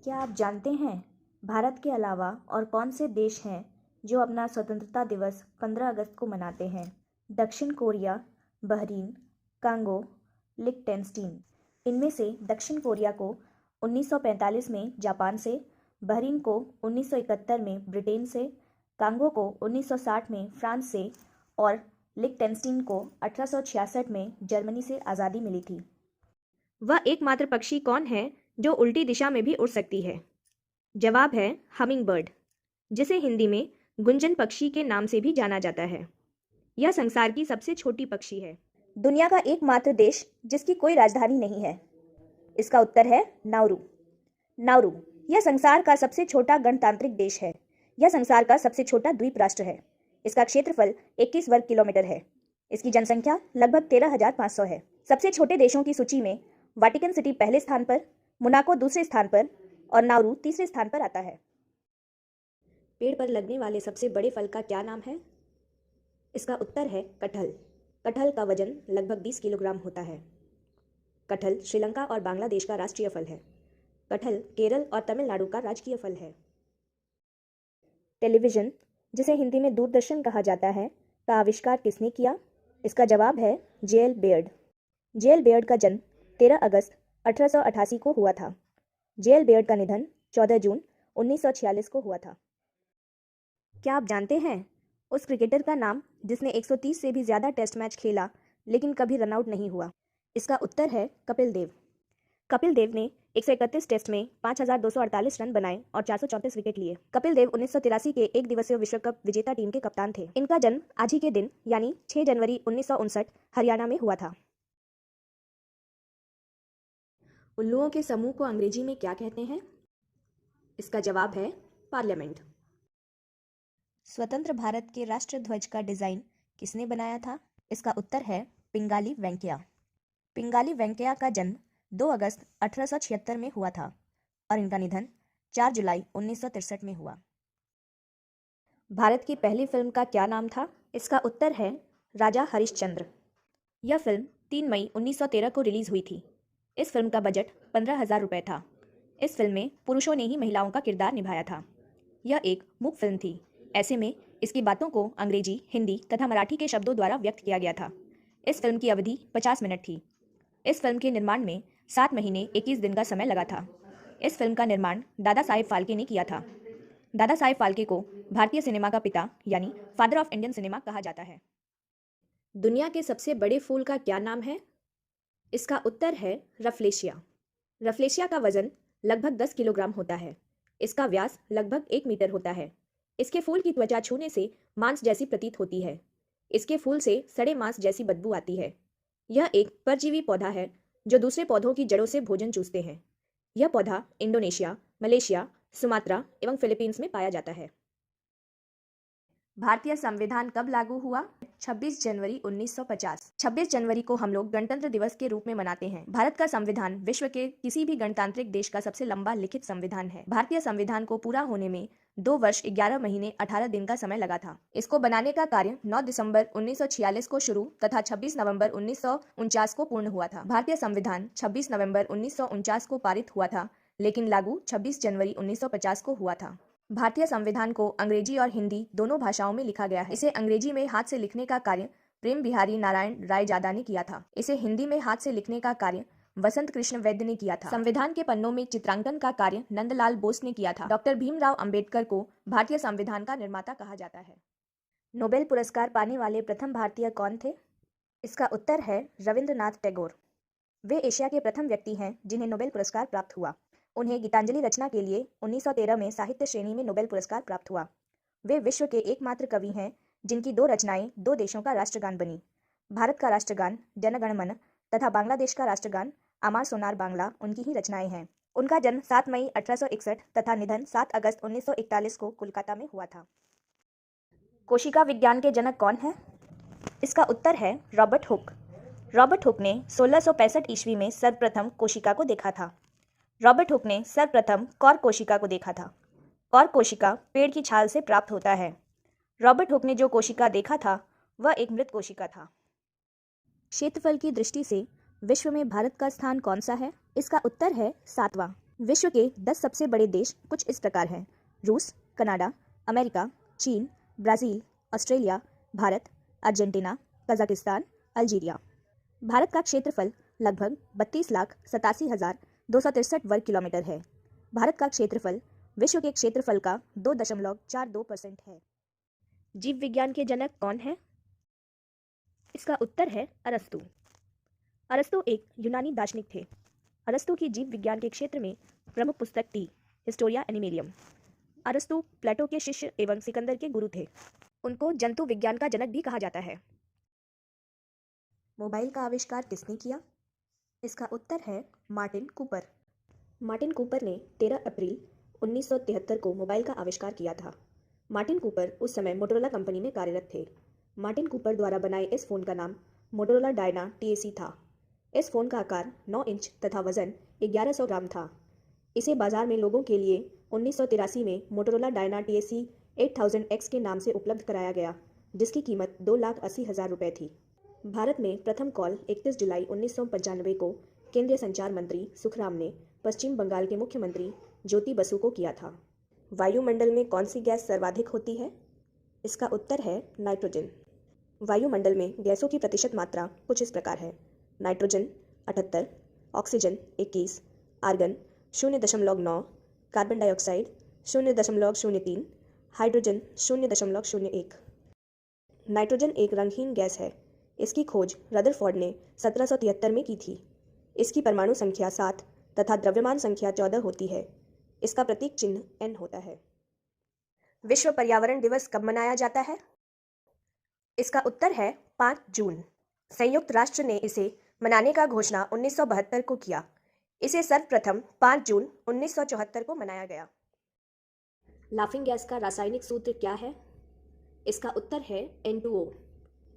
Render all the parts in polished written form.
क्या आप जानते हैं भारत के अलावा और कौन से देश हैं जो अपना स्वतंत्रता दिवस 15 अगस्त को मनाते हैं? दक्षिण कोरिया, बहरीन, कांगो, लिechtenstein। इनमें से दक्षिण कोरिया को 1945 में जापान से, बहरीन को 1971 में ब्रिटेन से, कांगो को 1960 में फ्रांस से और लिechtenstein को 1866 में जर्मनी से आज़ादी मिली थी। वह एकमात्र पक्षी कौन है जो उल्टी दिशा में भी उड़ सकती है? जवाब है हमिंग बर्ड, जिसे हिंदी में गुंजन पक्षी के नाम से भी जाना जाता है। यह संसार की सबसे छोटी पक्षी है। दुनिया का एकमात्र देश जिसकी कोई राजधानी नहीं है। इसका उत्तर है नाउरू। नाउरू यह संसार का सबसे छोटा गणतांत्रिक देश है। यह संसार का सबसे छोटा द्वीप राष्ट्र है। इसका क्षेत्रफल 21 वर्ग किलोमीटर है। इसकी जनसंख्या लगभग 13,500 है। सबसे छोटे देशों की सूची में वाटिकन सिटी पहले स्थान पर, मोनाको दूसरे स्थान पर और नाउरू तीसरे स्थान पर आता है। पेड़ पर लगने वाले सबसे बड़े फल का क्या नाम है? इसका उत्तर है कटहल। कटहल का वजन लगभग 20 किलोग्राम होता है। कटहल श्रीलंका और बांग्लादेश का राष्ट्रीय फल है। कटहल केरल और तमिलनाडु का राजकीय फल है। टेलीविज़न, जिसे हिंदी में दूरदर्शन कहा जाता है, का आविष्कार किसने किया? इसका जवाब है जे.एल. बेयर्ड। जे.एल. बेयर्ड का जन्म 13 अगस्त 1888 को हुआ था। जे.एल. बेयर्ड का निधन 14 जून 1946 को हुआ था। क्या आप जानते हैं उस क्रिकेटर का नाम जिसने 130 से भी ज़्यादा टेस्ट मैच खेला लेकिन कभी रनआउट नहीं हुआ? इसका उत्तर है कपिल देव। कपिल देव ने 131 टेस्ट में 5,248 रन बनाए और 434 विकेट लिए। कपिल देव 1983 के एक दिवसीय विश्व कप विजेता टीम के कप्तान थे। इनका जन्म आज ही के दिन यानी 6 जनवरी 1959 हरियाणा में हुआ था। उल्लुओं के समूह को अंग्रेजी में क्या कहते हैं? इसका जवाब है पार्लियामेंट। स्वतंत्र भारत के राष्ट्रध्वज का डिज़ाइन किसने बनाया था? इसका उत्तर है पिंगाली वेंकैया। पिंगाली वेंकैया का जन्म 2 अगस्त 1876 में हुआ था और इनका निधन 4 जुलाई 1963 में हुआ। भारत की पहली फिल्म का क्या नाम था? इसका उत्तर है राजा हरिश्चंद्र। यह फिल्म 3 मई 1913 को रिलीज हुई थी। इस फिल्म का बजट 15,000 रुपये था। इस फिल्म में पुरुषों ने ही महिलाओं का किरदार निभाया था। यह एक मूक फिल्म थी। ऐसे में इसकी बातों को अंग्रेजी, हिंदी तथा मराठी के शब्दों द्वारा व्यक्त किया गया था। इस फिल्म की अवधि 50 मिनट थी। इस फिल्म के निर्माण में 7 महीने 21 दिन का समय लगा था। इस फिल्म का निर्माण दादा साहेब फाल्के ने किया था। दादा साहेब फाल्के को भारतीय सिनेमा का पिता यानी फादर ऑफ इंडियन सिनेमा कहा जाता है। दुनिया के सबसे बड़े फूल का क्या नाम है? इसका उत्तर है रफलेशिया। रफलेशिया का वजन लगभग 10 किलोग्राम होता है। इसका व्यास लगभग 1 मीटर होता है। इसके फूल की त्वचा छूने से मांस जैसी प्रतीत होती है। इसके फूल से सड़े मांस जैसी बदबू आती है। यह एक परजीवी पौधा है जो दूसरे पौधों की जड़ों से भोजन चूसते हैं। यह पौधा इंडोनेशिया, मलेशिया, सुमात्रा एवं फिलीपींस में पाया जाता है। भारतीय संविधान कब लागू हुआ? 26 जनवरी 1950। 26 जनवरी को हम लोग गणतंत्र दिवस के रूप में मनाते हैं। भारत का संविधान विश्व के किसी भी गणतांत्रिक देश का सबसे लंबा लिखित संविधान है। भारतीय संविधान को पूरा होने में 2 वर्ष 11 महीने 18 दिन का समय लगा था। इसको बनाने का कार्य 9 दिसंबर 1946 को शुरू तथा 26 नवंबर 1949 को पूर्ण हुआ था। भारतीय संविधान 26 नवंबर 1949 को पारित हुआ था, लेकिन लागू 26 जनवरी 1950 को हुआ था। भारतीय संविधान को अंग्रेजी और हिंदी दोनों भाषाओं में लिखा गया है। इसे अंग्रेजी में हाथ से लिखने का कार्य प्रेम बिहारी नारायण राय जादा ने किया था। इसे हिंदी में हाथ से लिखने का कार्य वसंत कृष्ण वैद्य ने किया था। संविधान के पन्नों में चित्रांकन का कार्य नंदलाल बोस ने किया था। डॉक्टर भीमराव अंबेडकर को भारतीय संविधान का निर्माता कहा जाता है। नोबेल पुरस्कार पाने वाले प्रथम भारतीय कौन थे? इसका उत्तर है रविंद्रनाथ टैगोर। वे एशिया के प्रथम व्यक्ति हैं जिन्हें नोबेल पुरस्कार प्राप्त हुआ। उन्हें गीतांजलि रचना के लिए 1913 में साहित्य श्रेणी में नोबेल पुरस्कार प्राप्त हुआ। वे विश्व के एकमात्र कवि हैं जिनकी 2 रचनाएं 2 देशों का राष्ट्रगान बनी। भारत का राष्ट्रगान जन गण मन तथा बांग्लादेश का राष्ट्रगान आमार सोनार बांग्ला उनकी ही रचनाएं हैं। उनका जन्म 7 मई 1861 तथा निधन 7 अगस्त 1941 को कोलकाता में हुआ था। कोशिका विज्ञान के जनक कौन है? इसका उत्तर है रॉबर्ट हुक। रॉबर्ट हुक ने 1665 ईस्वी में सर्वप्रथम कोशिका को देखा था। रॉबर्ट हुक ने सर्वप्रथम कॉर्क कोशिका को देखा था। कॉर्क कोशिका पेड़ की छाल से प्राप्त होता है। रॉबर्ट हुक ने जो कोशिका देखा था वह एक मृत कोशिका था। क्षेत्रफल की दृष्टि से विश्व में भारत का स्थान कौन सा है? इसका उत्तर है 7वां। विश्व के 10 सबसे बड़े देश कुछ इस प्रकार हैं: रूस, कनाडा, अमेरिका, चीन, Brazil, Australia, Bharat, Argentina, Kazakhstan, Algeria. Bharat का क्षेत्रफल लगभग 32,87,263 वर्ग किलोमीटर है। भारत का क्षेत्रफल विश्व के क्षेत्रफल का 2.42% है। जीव विज्ञान के जनक कौन है? इसका उत्तर है अरस्तु। अरस्तु एक यूनानी दार्शनिक थे। अरस्तु की जीव विज्ञान के क्षेत्र में प्रमुख पुस्तक थी हिस्टोरिया एनिमेलियम। अरस्तु प्लेटो के शिष्य एवं सिकंदर के गुरु थे। उनको जंतु विज्ञान का जनक भी कहा जाता है। मोबाइल का आविष्कार किसने किया? इसका उत्तर है मार्टिन कूपर। मार्टिन कूपर ने 13 अप्रैल 1973 को मोबाइल का आविष्कार किया था। मार्टिन कूपर उस समय मोटोरोला कंपनी में कार्यरत थे। मार्टिन कूपर द्वारा बनाए इस फ़ोन का नाम मोटोरोला डायना TAC था। इस फ़ोन का आकार 9 इंच तथा वज़न 1100 ग्राम था। इसे बाजार में लोगों के लिए 1983 में मोटोरोला डायना TAC 8000X के नाम से उपलब्ध कराया गया, जिसकी कीमत 2,80,000 रुपये थी। भारत में प्रथम कॉल 31 जुलाई 1995 को केंद्रीय संचार मंत्री सुखराम ने पश्चिम बंगाल के मुख्यमंत्री ज्योति बसु को किया था। वायुमंडल में कौन सी गैस सर्वाधिक होती है? इसका उत्तर है नाइट्रोजन। वायुमंडल में गैसों की प्रतिशत मात्रा कुछ इस प्रकार है: nitrogen 78, oxygen 21, argon 0.9, carbon dioxide 0.03, hydrogen 0.01। Nitrogen एक रंगहीन गैस है। इसकी खोज रदरफोर्ड ने 1773 में की थी। इसकी परमाणु संख्या 7 तथा द्रव्यमान संख्या 14 होती है। इसका प्रतीक चिन्ह N होता है। विश्व पर्यावरण दिवस कब मनाया जाता है? इसका उत्तर है 5 जून। संयुक्त राष्ट्र ने इसे मनाने का घोषणा 1972 को किया। इसे सर्वप्रथम 5 जून 1974 को मनाया गया। लाफिंग गैस का रासायनिक सूत्र क्या है? इसका उत्तर है N2O।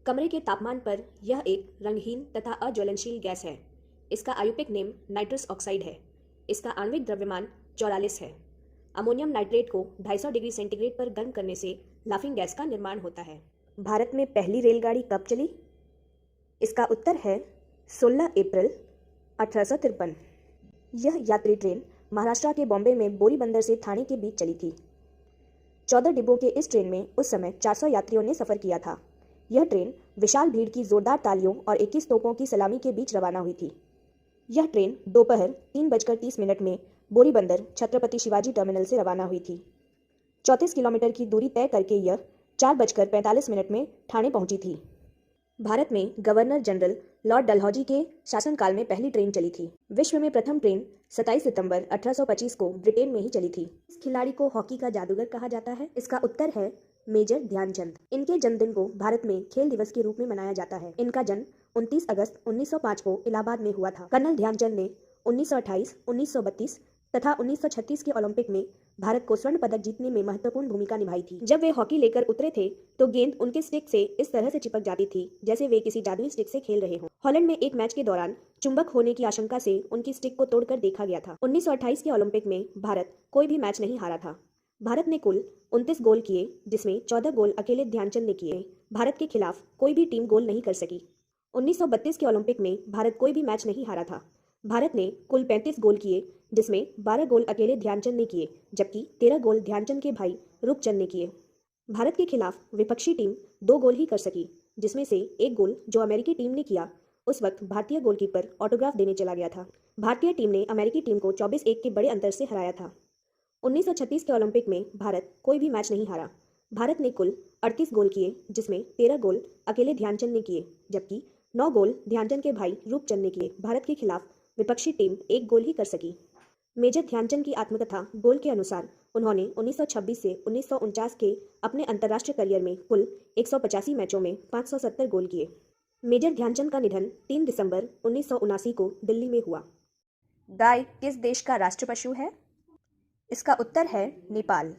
कमरे के तापमान पर यह एक रंगहीन तथा अज्वलनशील गैस है। इसका आयुपिक नेम नाइट्रस ऑक्साइड है। इसका आणविक द्रव्यमान 44 है। अमोनियम नाइट्रेट को 250 डिग्री सेंटीग्रेड पर गर्म करने से लाफिंग गैस का निर्माण होता है। भारत में पहली रेलगाड़ी कब चली? इसका उत्तर है 16 अप्रैल 1853। यह यात्री ट्रेन महाराष्ट्र के बॉम्बे में बोरी बंदर से ठाणे के बीच चली थी। 14 डिब्बों के इस ट्रेन में उस समय 400 यात्रियों ने सफ़र किया था। यह ट्रेन विशाल भीड़ की जोरदार तालियों और 21 तोपों की सलामी के बीच रवाना हुई थी। यह ट्रेन दोपहर 3:30 में बोरीबंदर छत्रपति शिवाजी टर्मिनल से रवाना हुई थी। 34 किलोमीटर की दूरी तय करके यह 4:45 में ठाणे पहुंची थी। भारत में गवर्नर जनरल लॉर्ड डलहौजी के शासनकाल में पहली ट्रेन चली थी। विश्व में प्रथम ट्रेन 27 सितंबर 1825 को ब्रिटेन में ही चली थी। इस खिलाड़ी को हॉकी का जादूगर कहा जाता है। इसका उत्तर है मेजर ध्यानचंद। इनके जन्मदिन को भारत में खेल दिवस के रूप में मनाया जाता है। इनका जन्म 29 अगस्त 1905 को इलाहाबाद में हुआ था। कर्नल ध्यानचंद ने 1928, 1932 तथा 1936 के ओलंपिक में भारत को स्वर्ण पदक जीतने में महत्वपूर्ण भूमिका निभाई थी। जब वे हॉकी लेकर उतरे थे तो गेंद उनके स्टिक से इस तरह से चिपक जाती थी जैसे वे किसी जादुई स्टिक से खेल रहे हों। हॉलैंड में एक मैच के दौरान चुंबक होने की आशंका से उनकी स्टिक को तोड़कर देखा गया था। 1928 के ओलंपिक में भारत कोई भी मैच नहीं हारा था। भारत ने कुल 29 गोल किए, जिसमें 14 गोल अकेले ध्यानचंद ने किए। भारत के खिलाफ कोई भी टीम गोल नहीं कर सकी। 1932 के ओलंपिक में भारत कोई भी मैच नहीं हारा था। भारत ने कुल 35 गोल किए, जिसमें 12 गोल अकेले ध्यानचंद ने किए, जबकि 13 गोल ध्यानचंद के भाई रूपचंद ने किए। भारत के खिलाफ विपक्षी टीम 2 गोल ही कर सकी, जिसमें से एक गोल जो अमेरिकी टीम ने किया, उस वक्त भारतीय गोलकीपर ऑटोग्राफ देने चला गया था। भारतीय टीम ने अमेरिकी टीम को 24-1 के बड़े अंतर से हराया था। 1936 के ओलंपिक में भारत कोई भी मैच नहीं हारा। भारत ने कुल 38 गोल किए, जिसमें 13 गोल अकेले ध्यानचंद ने किए, जबकि 9 गोल ध्यानचंद के भाई रूपचंद ने किए। भारत के खिलाफ विपक्षी टीम 1 गोल ही कर सकी। मेजर ध्यानचंद की आत्मकथा गोल के अनुसार उन्होंने 1926 से 1949 के अपने अंतर्राष्ट्रीय करियर में कुल 185 मैचों में 570 गोल किए। मेजर ध्यानचंद का निधन 3 दिसंबर 1979 को दिल्ली में हुआ। गाय किस देश का राष्ट्र पशु है? इसका उत्तर है नेपाल।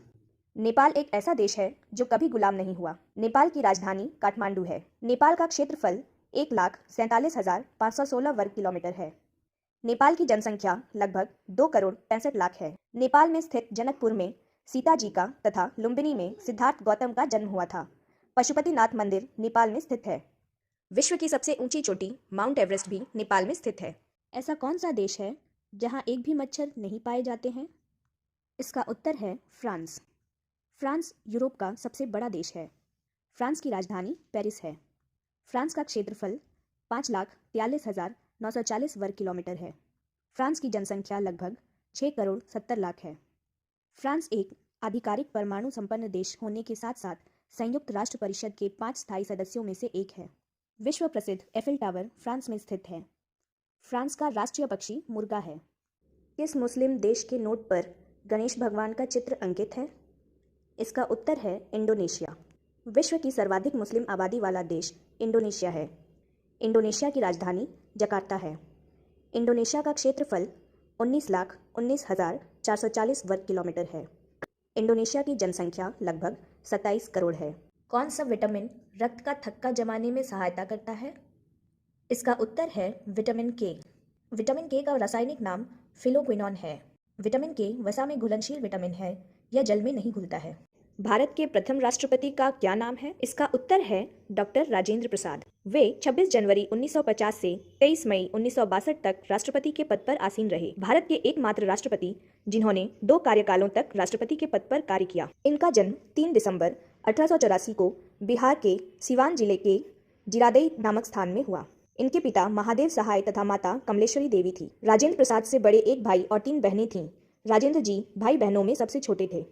नेपाल एक ऐसा देश है जो कभी गुलाम नहीं हुआ। नेपाल की राजधानी काठमांडू है। नेपाल का क्षेत्रफल 1,47,516 वर्ग किलोमीटर है। नेपाल की जनसंख्या लगभग 2,65,00,000 है। नेपाल में स्थित जनकपुर में सीता जी का तथा लुम्बिनी में सिद्धार्थ गौतम का जन्म हुआ था। पशुपतिनाथ मंदिर नेपाल में स्थित है। विश्व की सबसे ऊंची चोटी माउंट एवरेस्ट भी नेपाल में स्थित है। ऐसा कौन सा देश है जहाँ एक भी मच्छर नहीं पाए जाते हैं? इसका उत्तर है फ्रांस। फ्रांस यूरोप का सबसे बड़ा देश है। फ्रांस की राजधानी पेरिस है। फ्रांस का क्षेत्रफल 5,43,940 वर्ग किलोमीटर है। फ्रांस की जनसंख्या लगभग 6 करोड़ 70 लाख है। फ्रांस एक आधिकारिक परमाणु संपन्न देश होने के साथ साथ संयुक्त राष्ट्र परिषद के 5 स्थायी सदस्यों में से एक है। विश्व प्रसिद्ध एफिल टावर फ्रांस में स्थित है। फ्रांस का राष्ट्रीय पक्षी मुर्गा है। किस मुस्लिम देश के नोट पर गणेश भगवान का चित्र अंकित है? इसका उत्तर है इंडोनेशिया। विश्व की सर्वाधिक मुस्लिम आबादी वाला देश इंडोनेशिया है। इंडोनेशिया की राजधानी जकार्ता है। इंडोनेशिया का क्षेत्रफल 19,19,440 वर्ग किलोमीटर है। इंडोनेशिया की जनसंख्या लगभग 27 करोड़ है। कौन सा विटामिन रक्त का थक्का जमाने में सहायता करता है? इसका उत्तर है विटामिन के। विटामिन के का रासायनिक नाम फिलोक्विनोन है। विटामिन के वसा में घुलनशील विटामिन है, यह जल में नहीं घुलता है। भारत के प्रथम राष्ट्रपति का क्या नाम है? इसका उत्तर है डॉक्टर राजेंद्र प्रसाद। वे 26 जनवरी 1950 से 23 मई 1962 तक राष्ट्रपति के पद पर आसीन रहे। भारत के एकमात्र राष्ट्रपति जिन्होंने 2 कार्यकालों तक राष्ट्रपति के पद पर कार्य किया। इनका जन्म 3 दिसंबर 1884 को बिहार के सिवान जिले के जिरादई नामक स्थान में हुआ। इनके पिता महादेव सहाय तथा माता कमलेश्वरी देवी थी। राजेंद्र प्रसाद से बड़े एक भाई और 3 बहनें थीं। राजेंद्र जी भाई बहनों में सबसे छोटे थे।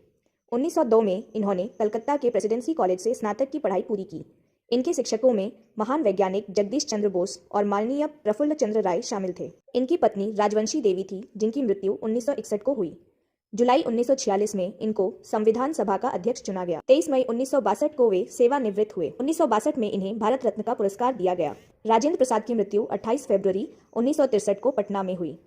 1902 में इन्होंने कलकत्ता के प्रेसिडेंसी कॉलेज से स्नातक की पढ़ाई पूरी की। इनके शिक्षकों में महान वैज्ञानिक जगदीश चंद्र बोस और माननीय प्रफुल्ल चंद्र राय शामिल थे। इनकी पत्नी राजवंशी देवी थी, जिनकी मृत्यु 1961 को हुई। जुलाई 1946 में इनको संविधान सभा का अध्यक्ष चुना गया। 23 मई 1962 को वे सेवानिवृत्त हुए। 1962 में इन्हें भारत रत्न का पुरस्कार दिया गया। राजेंद्र प्रसाद की मृत्यु 28 फरवरी 1963 को पटना में हुई।